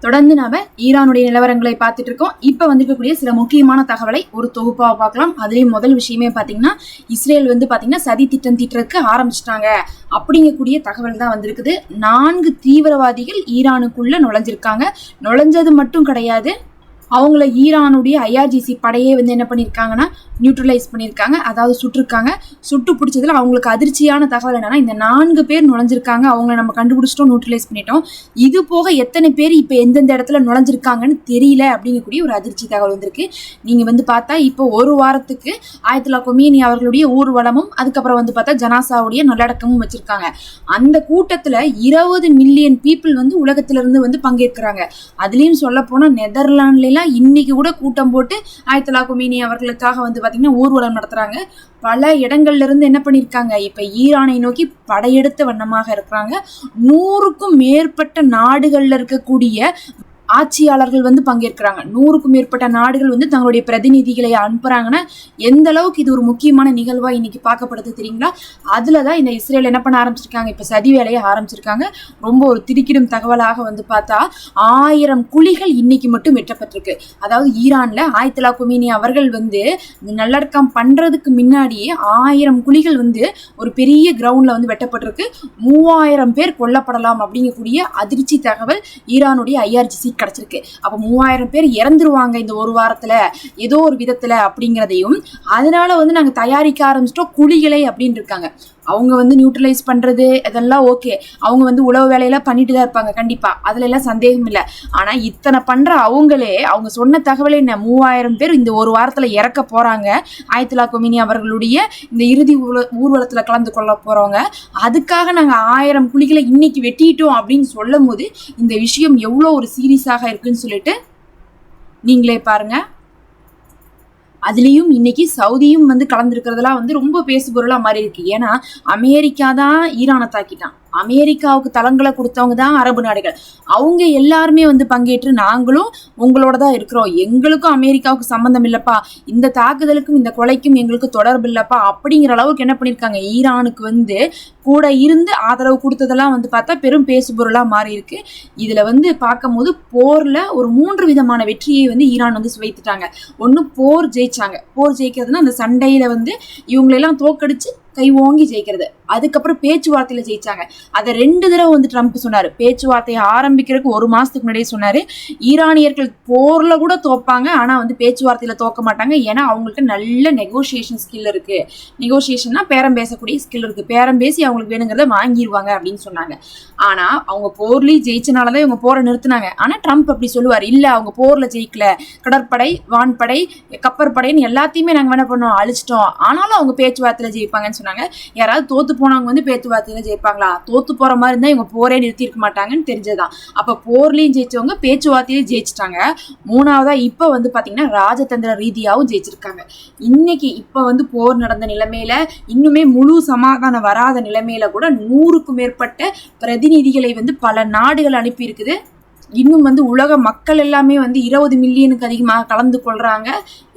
தொடர்ந்து நாம ஈரானுடைய நிலவரங்களை பார்த்துட்டு இருக்கோம். இப்ப வந்திருக்கக்கூடிய சில முக்கியமான தகவலை ஒரு தொகுப்பாக பார்க்கலாம். அதுலயும் முதல் விஷயமே பாத்தீங்கன்னா, இஸ்ரேல் பாத்தீங்கன்னா சதி திட்டம் தீட்டுறதுக்கு ஆரம்பிச்சிட்டாங்க அப்படிங்கக்கூடிய தகவல் தான் வந்திருக்குது. 4 தீவிரவாதிகள் ஈரானுக்குள்ள நுழைஞ்சிருக்காங்க. நுழைஞ்சது மட்டும் கிடையாது, அவங்கள ஈரானுடைய ஐஆர்ஜிசி படையே என்ன பண்ணியிருக்காங்கன்னா நியூட்ரலைஸ் பண்ணியிருக்காங்க, அதாவது சுட்டிருக்காங்க. சுட்டு பிடிச்சதுல அவங்களுக்கு அதிர்ச்சியான தகவல் என்னன்னா, இந்த 4 பேர் நுழைஞ்சிருக்காங்க, அவங்கள நம்ம கண்டுபிடிச்சிட்டோம், நியூட்ரலைஸ் பண்ணிட்டோம். இது போக எத்தனை பேர் இப்போ எந்தெந்த இடத்துல நுழைஞ்சிருக்காங்கன்னு தெரியல அப்படிங்கக்கூடிய ஒரு அதிர்ச்சி தகவல் வந்திருக்கு. நீங்க பார்த்தா இப்போ ஒரு வாரத்துக்கு ஆயத்துல்லா கொமேனி அவர்களுடைய ஊர்வலமும் அதுக்கப்புறம் பார்த்தா ஜனாசாவுடைய நல்லடக்கமும் வச்சிருக்காங்க. அந்த கூட்டத்துல 20 மில்லியன் பீப்புள் உலகத்திலிருந்து பங்கேற்கிறாங்க. அதுலயும் சொல்ல போனா நெதர்லாண்ட்ல இன்னைக்கு கூட கூட்டம் போட்டு ஆயத்துல்லா கொமேனி அவர்களுக்காக பாத்தீங்கன்னா ஊர்வலம் நடத்துறாங்க. பல இடங்கள்ல இருந்து என்ன பண்ணிருக்காங்க, இப்ப ஈரானை நோக்கி படையெடுத்த வண்ணமாக இருக்கிறாங்க. 100க்கும் மேற்பட்ட நாடுகள்ல இருக்கக்கூடிய ஆட்சியாளர்கள் பங்கேற்கிறாங்க. 100க்கும் மேற்பட்ட நாடுகள் தங்களுடைய பிரதிநிதிகளை அனுப்புறாங்கன்னா எந்த அளவுக்கு இது ஒரு முக்கியமான நிகழ்வா இன்னைக்கு பார்க்கப்படுது தெரியுங்களா? அதுலதான் இந்த இஸ்ரேல் என்ன பண்ண ஆரம்பிச்சிருக்காங்க, இப்ப சதி வேலையை ஆரம்பிச்சிருக்காங்க. ரொம்ப ஒரு திடுக்கிடும் தகவலாக பார்த்தா 1000 குழிகள் இன்னைக்கு மட்டும் வெட்டப்பட்டிருக்கு. அதாவது ஈரான்ல ஆயத்துல்லா கொமேனி அவர்கள் நல்லடக்கம் பண்றதுக்கு முன்னாடியே 1000 குழிகள் ஒரு பெரிய கிரவுண்ட்ல வெட்டப்பட்டிருக்கு. 3000 பேர் கொல்லப்படலாம் அப்படிங்கக்கூடிய அதிர்ச்சி தகவல் ஈரானுடைய ஐஆர்ஜிசி கிடைச்சிருக்கு. அப்ப 3000 பேர் இறந்துருவாங்க இந்த ஒரு வாரத்துல ஏதோ ஒரு விதத்துல அப்படிங்கிறதையும், அதனால நாங்க தயாரிக்க ஆரம்பிச்சிட்டோம் குழிகளை அப்படின்னு இருக்காங்க. அவங்க நியூட்ரலைஸ் பண்றது அதெல்லாம் ஓகே, அவங்க உளவு வேலையெல்லாம் பண்ணிட்டு தான் இருப்பாங்க கண்டிப்பா, அதுல எல்லாம் சந்தேகம் இல்லை. ஆனா இத்தனை பண்ற அவங்க சொன்ன தகவல் என்ன, 3000 பேர் இந்த ஒரு வாரத்துல இறக்க போறாங்க. ஆயத்துல்லா கொமேனி அவர்களுடைய இந்த இறுதி ஊர்வலத்துல கலந்து கொள்ள போறவங்க, அதுக்காக நாங்க 1000 குழிகளை இன்னைக்கு வெட்டிட்டோம் அப்படின்னு சொல்லும் போது இந்த விஷயம் எவ்வளவு ஒரு சீரியஸாக இருக்குன்னு சொல்லிட்டு நீங்களே பாருங்க. அதுலேயும் இன்னைக்கு சவுதியும் கலந்துருக்கிறதுலாம் ரொம்ப பேசுபொருளா மாறி இருக்கு. ஏன்னா அமெரிக்கா தான் ஈரானை தாக்கிட்டான், அமெரிக்காவுக்கு தளங்களை கொடுத்தவங்க தான் அரபு நாடுகள். அவங்க எல்லாருமே பங்கேற்று நாங்களும் உங்களோட தான் இருக்கிறோம், எங்களுக்கும் அமெரிக்காவுக்கு சம்பந்தம் இல்லப்பா, இந்த தாக்குதலுக்கும் இந்த கொலைக்கும் எங்களுக்கு தொடர்பு இல்லப்பா அப்படிங்கிற அளவுக்கு என்ன பண்ணியிருக்காங்க, ஈரானுக்கு கூட இருந்து ஆதரவு கொடுத்ததெல்லாம் பார்த்தா பெரும் பேசுபொருளா மாறி இருக்கு. இதுல பார்க்கும் போது போர்ல ஒரு 3 விதமான வெற்றியை ஈரான் சுவைத்துட்டாங்க. ஒண்ணு போர் ஜெயிச்சாங்க. போர் ஜெயிக்கிறதுனா அந்த சண்டையில இவங்களெல்லாம் தோக்கடிச்சு கை ஓங்கி ஜெயிக்கிறது. அதுக்கப்புறம் பேச்சுவார்த்தையில ஜெயிச்சாங்க. அதை 2 தடவை ட்ரம்ப் சொன்னாரு. பேச்சுவார்த்தையை ஆரம்பிக்கிறதுக்கு 1 மாசத்துக்கு முன்னாடியே சொன்னாரு, ஈரானியர்கள் போர்ல கூட தோப்பாங்க, ஆனா பேச்சுவார்த்தையில தோக்க மாட்டாங்க, ஏன்னா அவங்களுக்கு நல்ல நெகோசியேஷன் ஸ்கில் இருக்கு. நெகோசியேஷன்னா பேரம் பேசக்கூடிய ஸ்கில் இருக்கு, பேரம் பேசி அவங்களுக்கு வேணுங்கிறத வாங்கிடுவாங்க அப்படின்னு சொன்னாங்க. ஆனா அவங்க போர்லயும் ஜெயிச்சனாலதான் இவங்க போரை நிறுத்தினாங்க. ஆனா ட்ரம்ப் அப்படி சொல்லுவார், இல்ல அவங்க போர்ல ஜெயிக்கல, கடற்படை, வான்படை, கப்பற்படைன்னு எல்லாத்தையுமே நாங்க என்ன பண்ணோம், அழிச்சிட்டோம், ஆனாலும் அவங்க பேச்சுவார்த்தையில ஜெயிப்பாங்கன்னு சொன்னாங்க. யாராவது தோத்து போனவங்க பேச்சுவார்த்தையில ஜெயிப்பாங்களா? தோத்து போற மாதிரி இருந்தா இவங்க போரே நிறுத்தி இருக்க மாட்டாங்கன்னு தெரிஞ்சதான். அப்ப போர்லயும் ஜெயிச்சவங்க பேச்சுவார்த்தையில ஜெயிச்சிட்டாங்க. 3வதா இப்ப பாத்தீங்கன்னா ராஜதந்திர ரீதியாவும் ஜெயிச்சிருக்காங்க. இன்னைக்கு இப்ப போர் நடந்த நிலைமையில, இன்னுமே முழு சமாதானம் வராத நிலைமையில கூட 100க்கும் மேற்பட்ட பிரதிநிதிகளை பல நாடுகள் அனுப்பி இருக்குது. இன்னும் உலக மக்கள் எல்லாமே 20 மில்லியனுக்கு அதிகமாக கலந்து கொள்றாங்க.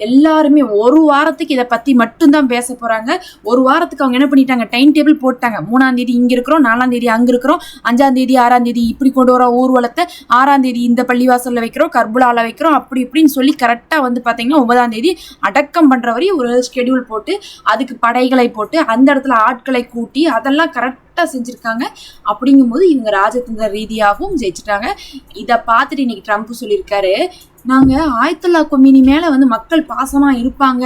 எல்லாருமே ஒரு வாரத்துக்கு இதை பத்தி மட்டும்தான் பேச போறாங்க. ஒரு வாரத்துக்கு அவங்க என்ன பண்ணிட்டாங்க, டைம் டேபிள் போட்டாங்க. 3ஆம் தேதி இங்க இருக்கிறோம், 4ஆம் தேதி அங்க இருக்கிறோம், 5ஆம் தேதி 6ஆம் தேதி இப்படி கொண்டு வர ஊர்வலத்தை, 6ஆம் தேதி இந்த பள்ளிவாசல்ல வைக்கிறோம், கர்புலால வைக்கிறோம், அப்படி இப்படின்னு சொல்லி கரெக்டா பாத்தீங்கன்னா 9ஆம் தேதி அடக்கம் பண்ற வரையும் ஒரு ஷெட்யூல் போட்டு அதுக்கு படைகளை போட்டு அந்த இடத்துல ஆட்களை கூட்டி அதெல்லாம் கரெக்டா செஞ்சிருக்காங்க. அப்படிங்கும் போது இவங்க ராஜதந்திர ரீதியாகவும் ஜெயிச்சிட்டாங்க. இதை பார்த்துட்டு இன்னைக்கு ட்ரம்ப் சொல்லியிருக்காரு, நாங்க ஆயத்துல்லா கொமேனி மேல மக்கள் பாசமா இருப்பாங்க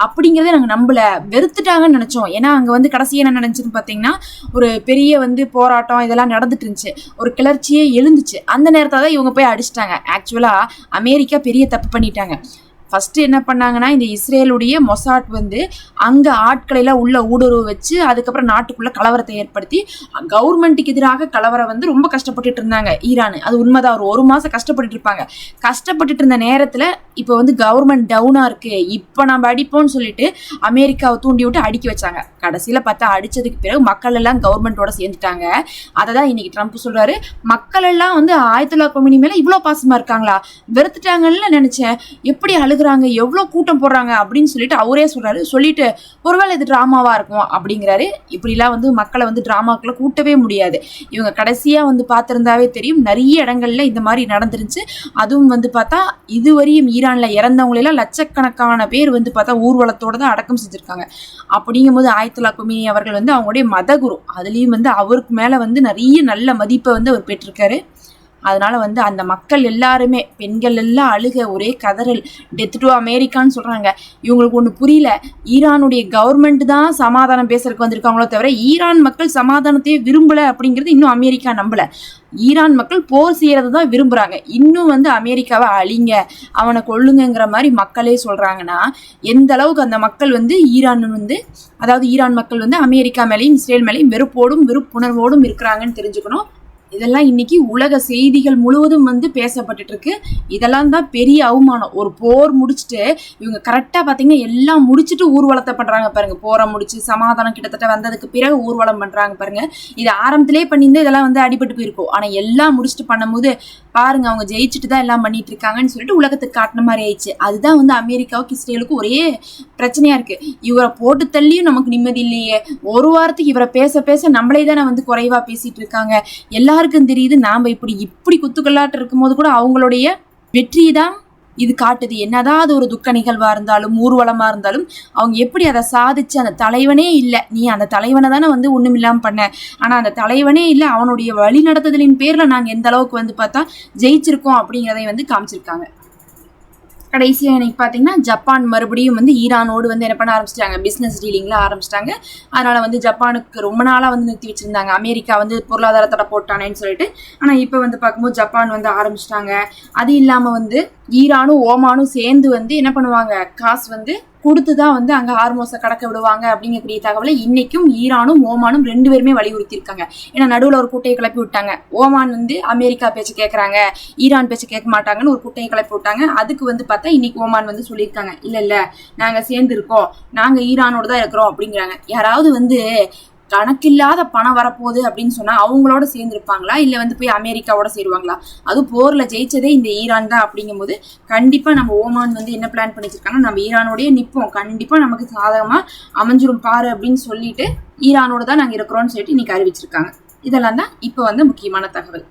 அப்படிங்கறத நாங்க நம்பல, வெறுத்துட்டாங்கன்னு நினைச்சோம். ஏன்னா அங்க கடைசி என்ன நடந்துச்சுன்னு பாத்தீங்கன்னா, ஒரு பெரிய போராட்டம் இதெல்லாம் நடந்துட்டு இருந்துச்சு, ஒரு கிளர்ச்சியே எழுந்துச்சு. அந்த நேரத்துல தான் இவங்க போய் அடிச்சிட்டாங்க. ஆக்சுவலா அமெரிக்கா பெரிய தப்பு பண்ணிட்டாங்க. ஃபர்ஸ்ட் என்ன பண்ணாங்கன்னா, இந்த இஸ்ரேலுடைய மொசாட் அங்க ஆட்களை எல்லாம் உள்ள ஊடுருவ வச்சு அதுக்கப்புறம் நாட்டுக்குள்ள கலவரத்தை ஏற்படுத்தி கவர்மெண்ட்டுக்கு எதிராக கலவரம் ரொம்ப கஷ்டப்பட்டுட்டு இருந்தாங்க ஈரான். அது உண்மைதான், ஒரு 1 மாசம் கஷ்டப்பட்டுட்டு இருப்பாங்க. கஷ்டப்பட்டுட்டு இருந்த நேரத்துல இப்ப கவர்மெண்ட் டவுனா இருக்கு, இப்ப நம்ம அடிப்போம்னு சொல்லிட்டு அமெரிக்காவை தூண்டி விட்டு அடிக்க வச்சாங்க. கடைசியில பார்த்தா அடிச்சதுக்கு பிறகு மக்கள் எல்லாம் கவர்மெண்டோட சேர்ந்துட்டாங்க. அததான் இன்னைக்கு ட்ரம்ப் சொல்றாரு, மக்கள் எல்லாம் ஆயத்துல்லா கொமேனி மேல இவ்வளவு பாசமா இருக்காங்களா, வெறுத்துட்டாங்கன்னு நினைச்சேன், எப்படி அழுக அழுகுறாங்க, எவ்வளோ கூட்டம் போடுறாங்க அப்படின்னு சொல்லிட்டு அவரே சொல்றாரு. சொல்லிட்டு ஒருவேளை இது டிராமாவா இருக்கும் அப்படிங்கிறாரு. இப்படிலாம் வந்து மக்களை வந்து டிராமாக்குள்ள கூட்டவே முடியாது. இவங்க கடைசியா வந்து பார்த்திருந்தாவே தெரியும், நிறைய இடங்கள்ல இந்த மாதிரி நடந்துருச்சு. அதுவும் வந்து பார்த்தா இதுவரையும் ஈரான்ல இறந்தவங்களெல்லாம் லட்சக்கணக்கான பேர் வந்து பார்த்தா ஊர்வலத்தோட தான் அடக்கம் செஞ்சிருக்காங்க. அப்படிங்கும்போது ஆயத்துல்லா கொமேனி அவர்கள் வந்து அவங்களுடைய மதகுரு, அதுலேயும் வந்து அவருக்கு மேலே வந்து நிறைய நல்ல மதிப்பை வந்து அவர் பெற்றிருக்காரு. அதனால வந்து அந்த மக்கள் எல்லாருமே, பெண்கள் எல்லாம் அழுக, ஒரே கதறல், டெத் டு அமெரிக்கான்னு சொல்றாங்க. இவங்களுக்கு ஒன்று புரியல, ஈரானுடைய கவர்மெண்ட் தான் சமாதானம் பேசுறதுக்கு வந்திருக்காங்களோ தவிர ஈரான் மக்கள் சமாதானத்தையே விரும்பல அப்படிங்கிறது இன்னும் அமெரிக்கா நம்பல. ஈரான் மக்கள் போர் செய்யறது தான் விரும்புறாங்க. இன்னும் வந்து அமெரிக்காவை அழிங்க, அவனை கொள்ளுங்கிற மாதிரி மக்களே சொல்றாங்கன்னா எந்த அளவுக்கு அந்த மக்கள் வந்து ஈரான் மக்கள் வந்து அமெரிக்கா மேலேயும் இஸ்ரேல் மேலேயும் வெறுப்போடும் வெறுப்புணர்வோடும் இருக்கிறாங்கன்னு தெரிஞ்சுக்கணும். இதெல்லாம் இன்னைக்கு உலக செய்திகள் முழுவதும் வந்து பேசப்பட்டுட்டு இருக்கு. இதெல்லாம் தான் பெரிய அவமானம். ஒரு போர் முடிச்சுட்டு இவங்க கரெக்டா பாத்தீங்கன்னா எல்லாம் முடிச்சுட்டு ஊர்வலத்தை பண்றாங்க பாருங்க. போரை முடிச்சு சமாதானம் கிட்டத்தட்ட வந்ததுக்கு பிறகு ஊர்வலம் பண்றாங்க பாருங்க. இது ஆரம்பத்திலே பண்ணியிருந்தா இதெல்லாம் வந்து அடிபட்டு போயிருக்கும். ஆனா எல்லாம் முடிச்சுட்டு பண்ணும்போது பாருங்க, அவங்க ஜெயிச்சுட்டு தான் எல்லாம் பண்ணிட்டு இருக்காங்கன்னு சொல்லிட்டு உலகத்துக்கு காட்டின மாதிரி ஆயிடுச்சு. அதுதான் வந்து அமெரிக்காவுக்கு இஸ்ரேலுக்கு ஒரே பிரச்சனையா இருக்கு. இவரை போட்டு தள்ளியும் நமக்கு நிம்மதி இல்லையே, ஒரு வாரத்துக்கு இவரை பேச பேச நம்மளே தானே வந்து குறைவா பேசிட்டு இருக்காங்க. எல்லாருக்கும் தெரியுது நாம இப்படி குத்துக்கல்லாட்டு இருக்கும்போது கூட அவங்களுடைய வெற்றி தான் இது காட்டுது. என்னதான் அது ஒரு துக்க நிகழ்வா இருந்தாலும் ஊர்வலமா இருந்தாலும் அவங்க எப்படி அதை சாதிச்சு, அந்த தலைவனே இல்லை, நீ அந்த தலைவனை தானே வந்து ஒண்ணும் இல்லாம பண்ண, ஆனா அந்த தலைவனே இல்லை, அவனுடைய வழி நடத்துதலின் பேர்ல நாங்க எந்த அளவுக்கு வந்து பார்த்தா ஜெயிச்சிருக்கோம் அப்படிங்கிறதை வந்து காமிச்சிருக்காங்க. கடைசியாக இன்னைக்கு பார்த்தீங்கன்னா ஜப்பான் மறுபடியும் வந்து ஈரானோடு வந்து என்ன பண்ண ஆரம்பிச்சிட்டாங்க, பிஸ்னஸ் டீலிங்லாம் ஆரம்பிச்சிட்டாங்க. அதனால வந்து ஜப்பானுக்கு ரொம்ப நாளாக வந்து நிறுத்தி வச்சிருந்தாங்க, அமெரிக்கா வந்து பொருளாதார தடை போட்டானேன்னு சொல்லிட்டு. ஆனால் இப்போ வந்து பார்க்கும்போது ஜப்பான் வந்து ஆரம்பிச்சிட்டாங்க. அது இல்லாமல் வந்து ஈரானும் ஓமானும் சேர்ந்து வந்து என்ன பண்ணுவாங்க, காசு வந்து கொடுத்துதான் வந்து அங்கே ஹார்மோஸை கடக்க விடுவாங்க அப்படிங்கக்கூடிய தகவலை இன்னைக்கும் ஈரானும் ஓமானும் 2 பேருமே வலியுறுத்தி இருக்காங்க. ஏன்னா நடுவில் ஒரு குட்டையை கிளப்பி விட்டாங்க. ஓமான் வந்து அமெரிக்கா பேச்சு கேட்குறாங்க, ஈரான் பேச்சு கேட்க மாட்டாங்கன்னு ஒரு குட்டையை கிளப்பி விட்டாங்க. அதுக்கு வந்து பார்த்தா இன்னைக்கு ஓமான் வந்து சொல்லியிருக்காங்க, இல்லை நாங்கள் சேர்ந்து இருக்கோம், நாங்கள் ஈரானோட தான் இருக்கிறோம் அப்படிங்கிறாங்க. யாராவது வந்து கணக்கில்லாத பணம் வரப்போகுது அப்படின்னு சொன்னா அவங்களோட சேர்ந்துருப்பாங்களா, இல்லை வந்து போய் அமெரிக்காவோட சேருவாங்களா? அது போர்ல ஜெயிச்சதே இந்த ஈரான் தான். அப்படிங்கும்போது கண்டிப்பா நம்ம ஓமான் வந்து என்ன பிளான் பண்ணி வச்சிருக்காங்கன்னா, நம்ம ஈரானோடய நிற்போம், கண்டிப்பா நமக்கு சாதகமா அமைஞ்சிரும் பாரு அப்படின்னு சொல்லிட்டு ஈரானோட தான் நாங்க இருக்கிறோம்னு சொல்லிட்டு இன்னைக்கு அறிவிச்சிருக்காங்க. இதெல்லாம் தான் இப்போ வந்து முக்கியமான தகவல்.